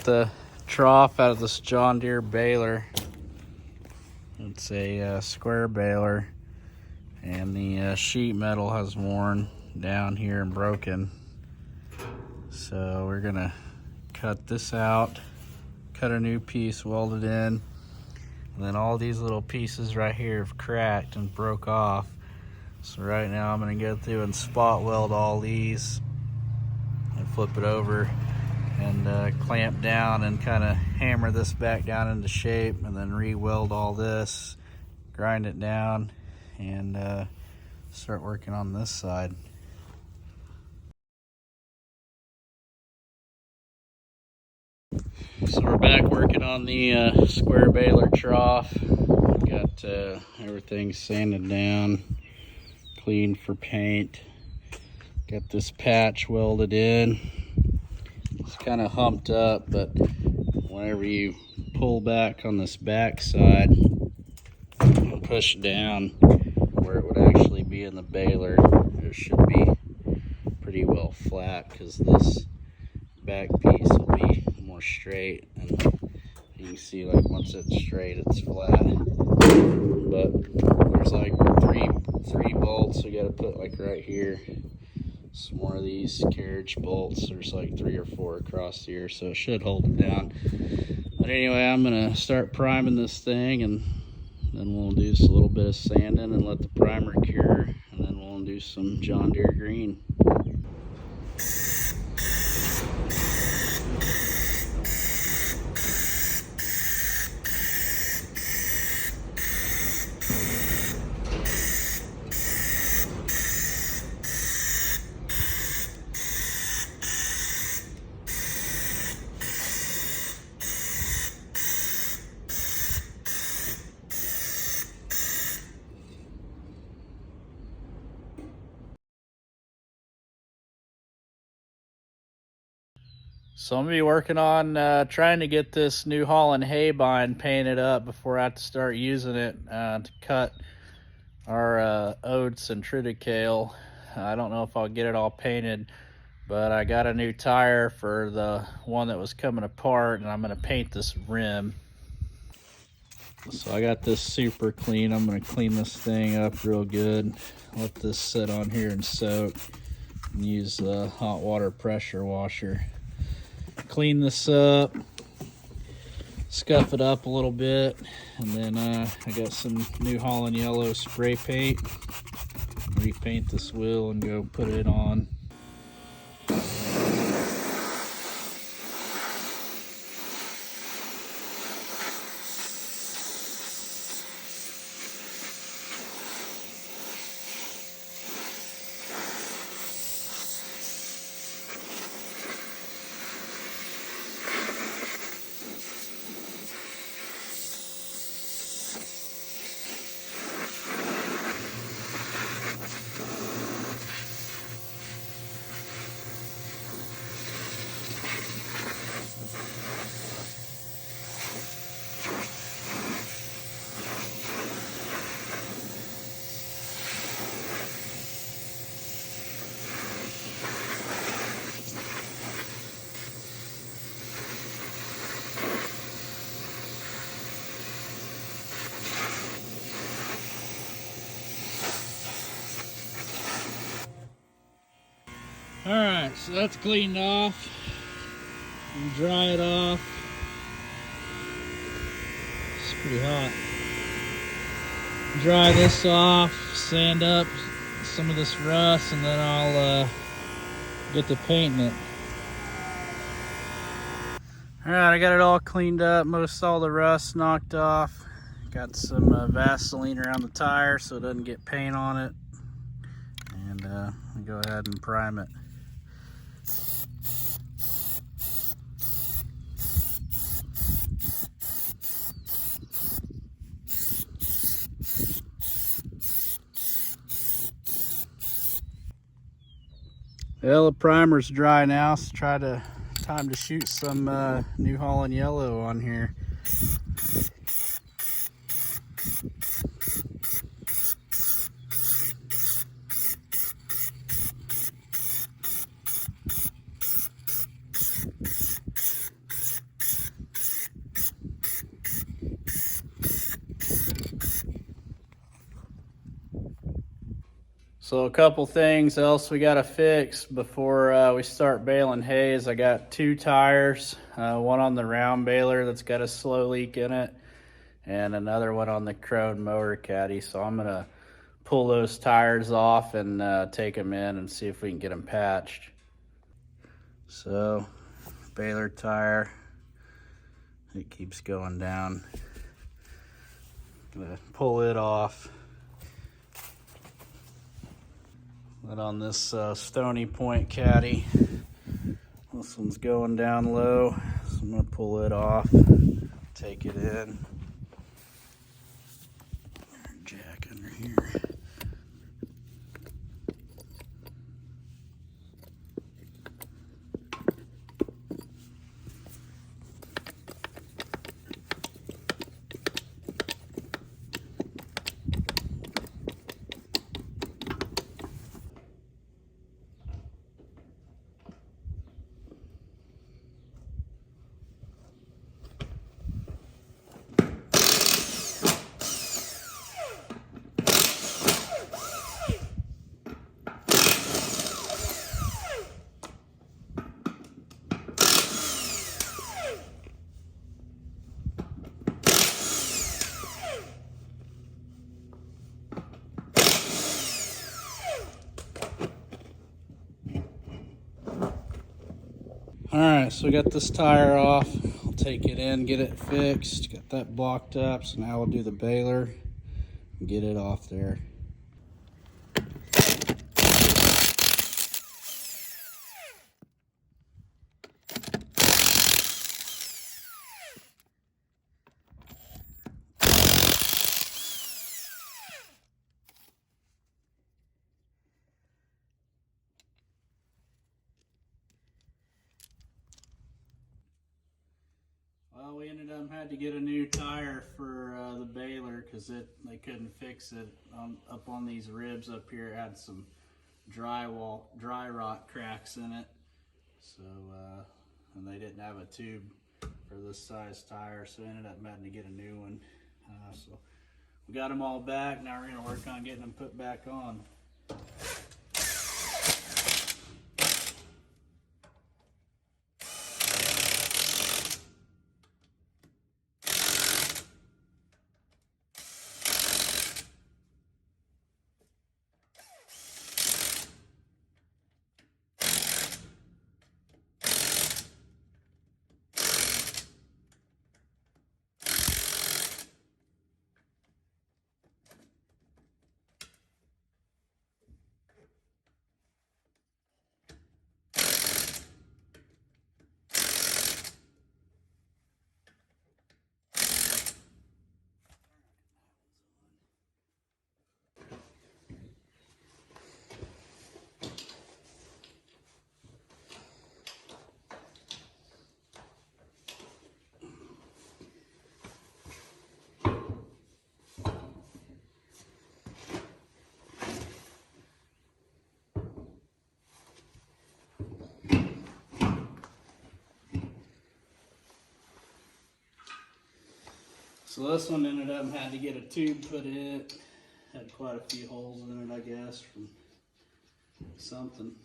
the trough out of this John Deere baler. It's a square baler, and the sheet metal has worn down here and broken. So we're gonna cut this out, cut a new piece, weld it in, and then all these little pieces right here have cracked and broke off. So right now I'm gonna go through and spot weld all these and flip it over and clamp down and kind of hammer this back down into shape, and then re-weld all this, grind it down, and start working on this side. So we're back working on the square baler trough. Got everything sanded down, cleaned for paint. Got this patch welded in. It's kind of humped up, but whenever you pull back on this back side and push down where it would actually be in the baler, it should be pretty well flat, because this back piece will be more straight, and you can see, like, once it's straight it's flat. But there's like three bolts we got to put, like, right here. Some more of these carriage bolts. There's like 3 or 4 across here, so it should hold it down. But anyway, I'm gonna start priming this thing, and then we'll do just a little bit of sanding and let the primer cure, and then we'll do some John Deere green. So I'm gonna be working on trying to get this Newholland hay bind painted up before I have to start using it to cut our oats and triticale. I don't know if I'll get it all painted, but I got a new tire for the one that was coming apart, and I'm gonna paint this rim. So I got this super clean. I'm gonna clean this thing up real good, let this sit on here and soak, and use the hot water pressure washer. Clean this up, scuff it up a little bit, and then I got some Newholland yellow spray paint. Repaint this wheel and go put it on. Alright, so that's cleaned off. And dry it off. It's pretty hot. Dry this off, sand up some of this rust, and then I'll get to painting it. Alright, I got it all cleaned up, most all the rust knocked off. Got some Vaseline around the tire so it doesn't get paint on it. And I'll go ahead and prime it. Well, the primer's dry now, so time to shoot some Newholland yellow on here. So a couple things else we got to fix before we start baling hays. I got 2 tires, one on the round baler that's got a slow leak in it, and another one on the Krone motor caddy. So I'm gonna pull those tires off and take them in and see if we can get them patched. So baler tire, it keeps going down. Gonna pull it off. But on this Stony Point caddy, this one's going down low, so I'm gonna pull it off, take it in. Jack under here. All right, so we got this tire off. I'll take it in, get it fixed. Got that blocked up, so now we'll do the baler and get it off there. Well, we ended up had to get a new tire for the baler because they couldn't fix it. Up on these ribs up here, it had some dry rot cracks in it. So, and they didn't have a tube for this size tire, so we ended up having to get a new one. So we got them all back. Now we're gonna work on getting them put back on. So this one ended up had to get a tube put in it. Had quite a few holes in it, I guess, from something.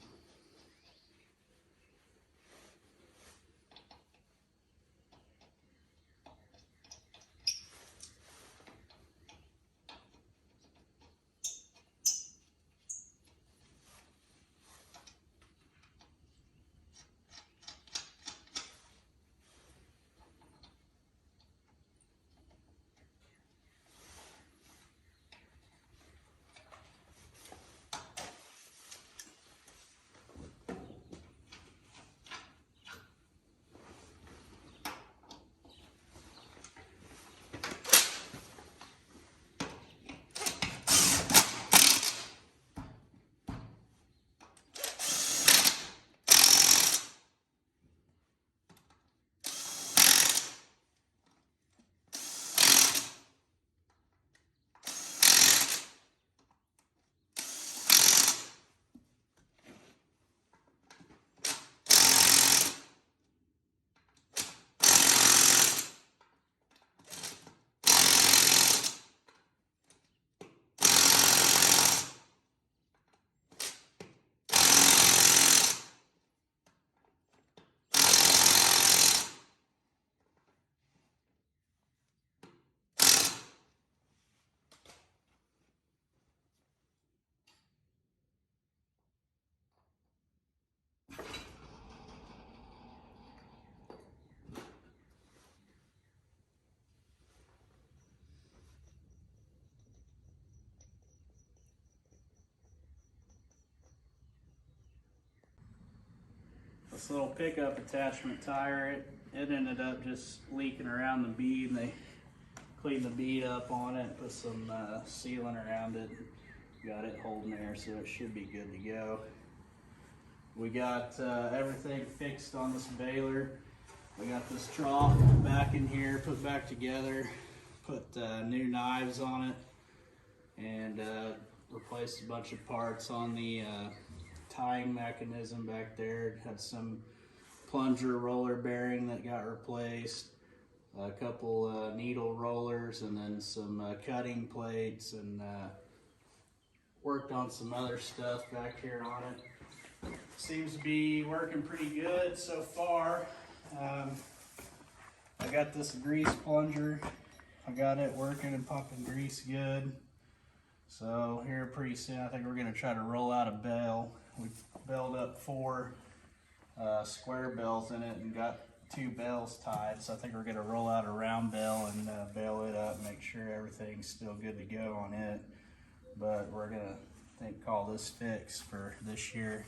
this little pickup attachment tire, it ended up just leaking around the bead, and they cleaned the bead up on it, put some sealant around it, got it holding there, so it should be good to go. We got everything fixed on this baler. We got this trough back in here, put back together, put new knives on it, and replaced a bunch of parts on the tying mechanism back there. It had some plunger roller bearing that got replaced, a couple needle rollers, and then some cutting plates, and worked on some other stuff back here on it. Seems to be working pretty good so far. I got this grease plunger. I got it working and popping grease good. So here pretty soon, I think we're gonna try to roll out a bell. We belled up 4 square bells in it and got 2 bells tied. So I think we're gonna roll out a round bell and bail it up, make sure everything's still good to go on it. But we're gonna, I think, call this fixed for this year.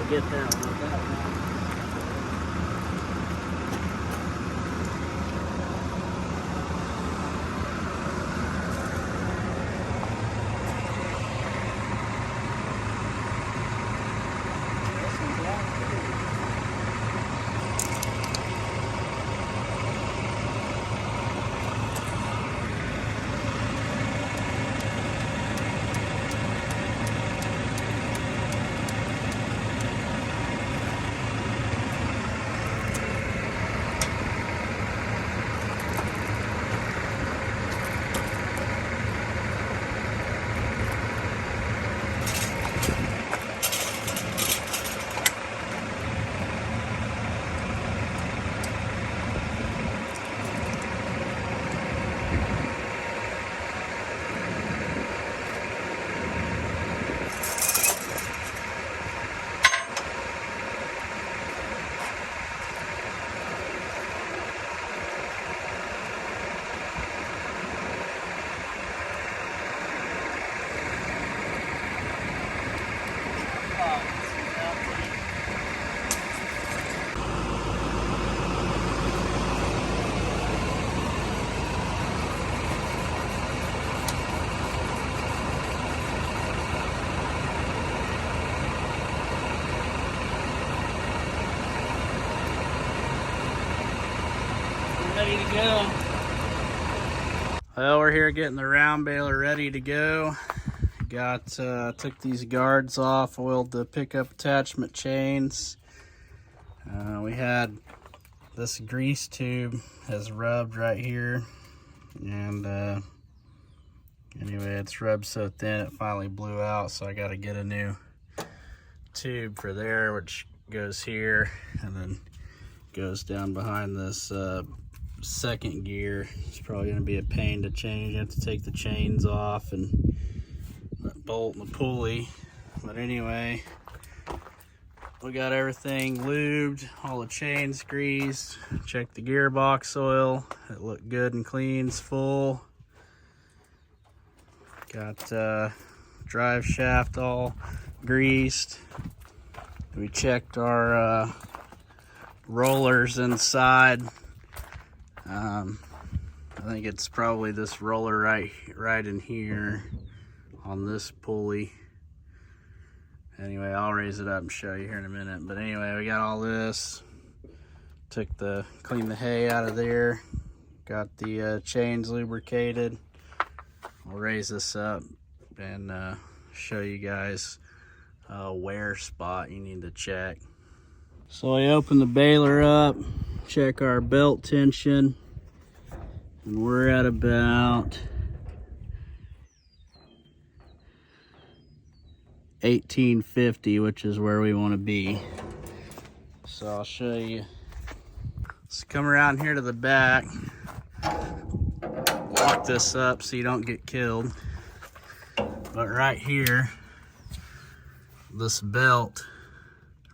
Get that one. go. Well, we're here getting the round baler ready to go. Took these guards off, oiled the pickup attachment chains. We had this grease tube has rubbed right here, and anyway, it's rubbed so thin it finally blew out, so I got to get a new tube for there, which goes here and then goes down behind this second gear. It's probably going to be a pain to change. You have to take the chains off and that bolt and the pulley. But anyway, we got everything lubed, all the chains greased. Check the gearbox oil. It looked good and clean, it's full. Got drive shaft all greased. We checked our rollers inside. I think it's probably this roller right in here on this pulley. Anyway, I'll raise it up and show you here in a minute. But anyway, we got all this. Cleaned the hay out of there. Got the chains lubricated. I'll raise this up and show you guys a wear spot you need to check. So I open the baler up, check our belt tension, and we're at about 1850, which is where we want to be. So I'll show you. Let's come around here to the back, lock this up so you don't get killed. But right here, this belt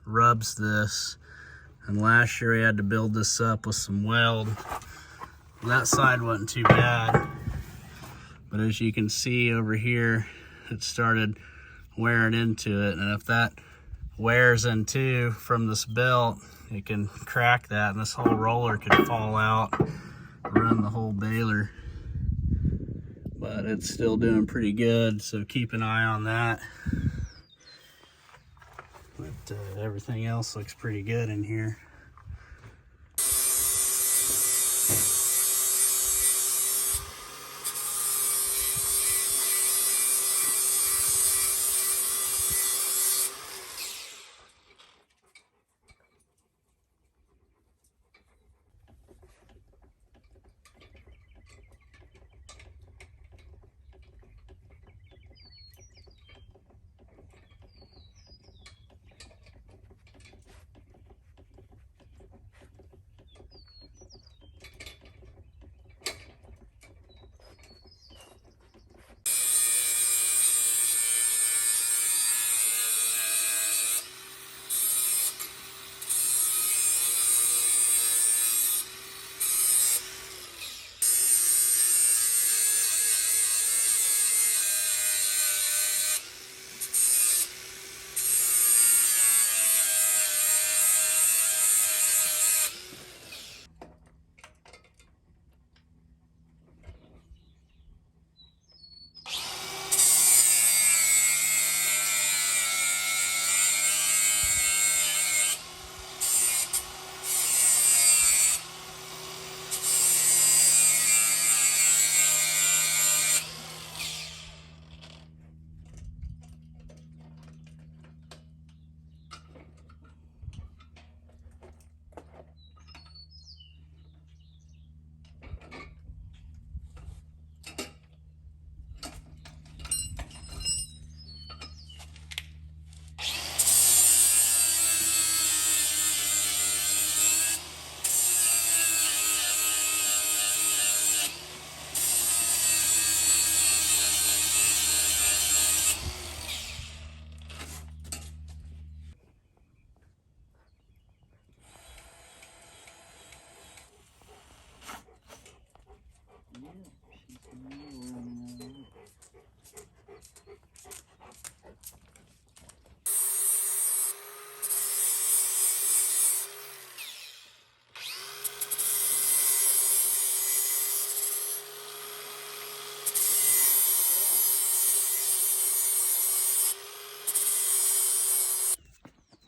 rubs this, and last year we had to build this up with some weld. That side wasn't too bad, but as you can see over here, it started wearing into it, and if that wears in too from this belt, it can crack that and this whole roller could fall out, run the whole baler. But it's still doing pretty good, so keep an eye on that. But everything else looks pretty good in here.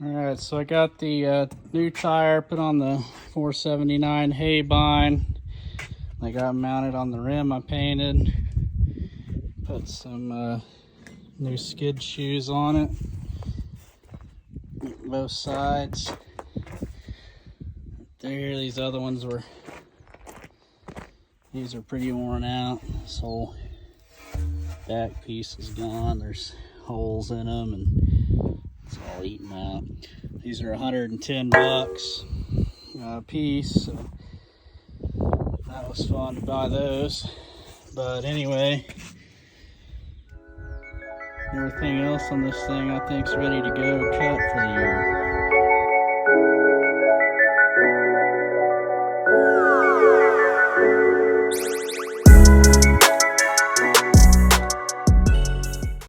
All right, so I got the new tire put on the 479 hay bind. They got mounted on the rim I painted. Put some new skid shoes on it. Both sides. There, these other ones were, these are pretty worn out. This whole back piece is gone. There's holes in them and it's all eaten out. These are 110 bucks a piece, so that was fun to buy those. But anyway, everything else on this thing I think is ready to go cut for the year.